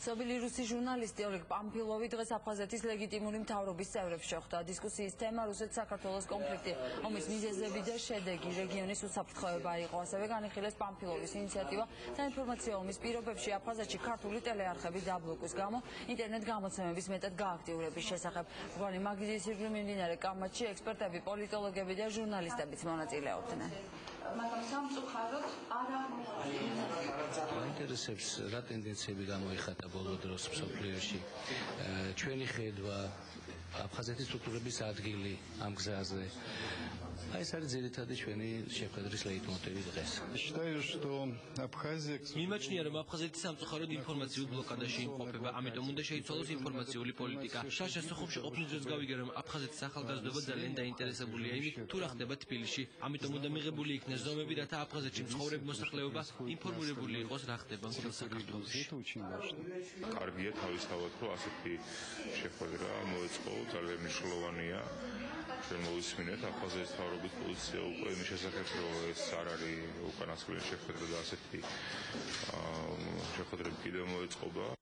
ცნობილი რუსი ჟურნალისტი ოლეგ პამფილოვი დღეს აფხაზეთის ლეგიტიმური მთავრობის წევრებს შეხვდა. დისკუსიის თემა რუსეთ-საქართველოს კონფლიქტი, ომის მიზეზები და შედეგი, რეგიონის უსაფრთხოება იყო. ასევე განიხილეს პამფილოვის ინიციატივა საინფორმაციო ომის პირობებში აფხაზეთში ქართული ტელეარხების დაბლოკვის გამო ინტერნეტ გამოცემების მეტად გააქტიურების შესახებ. მრავალი მაგიდიის ირგვლივ მიმდინარე კამათში ექსპერტები, პოლიტოლოგები და ჟურნალისტებიც მონაწილეობდნენ. მაგრამ სამწუხაროდ არა აინტერესებს რა ტენდენციები გამოიხატა ბოლო დროს მსოფლიოში. ჩვენი ხედვა, აფხაზეთის სტრუქტურების ადგილი ამ გზაზე. ეს არის ძირითადი ჩვენი შეხვედრის ლეიტმოტივი დღეს. მიმაჩნია, რომ აფხაზეთი სამწუხაროდ ინფორმაციულ ბლოკადაში იმყოფება, ამიტომ უნდა შეიცვალოს ინფორმაციული პოლიტიკა. შაშა სოხუმში ყოფნის დროს გავიგე, რომ აფხაზეთის ახალგაზრდობა ძალიან დაინტერესებულია იმით, თუ რა ხდება თბილისში. ამიტომ უნდა მიღებული იქნეს ზომები, რათა აფხაზეთში მცხოვრებ მოსახლეობა ინფორმირებული იყოს, რა ხდება მთელ საქართველოში. კარგია თავისთავად, რომ ასეთი შეხვედრა მოეწყო, ძალიან მნიშვნელოვანია. ჩვენ მოვისმინეთ აფხაზეთის მთავრობის პოზიცია უკვე იმის შესახებ, რომ ეს არ არის უკანასკნელი შეხვედრა და ასეთი შეხვედრები კიდევ მოეწყობა.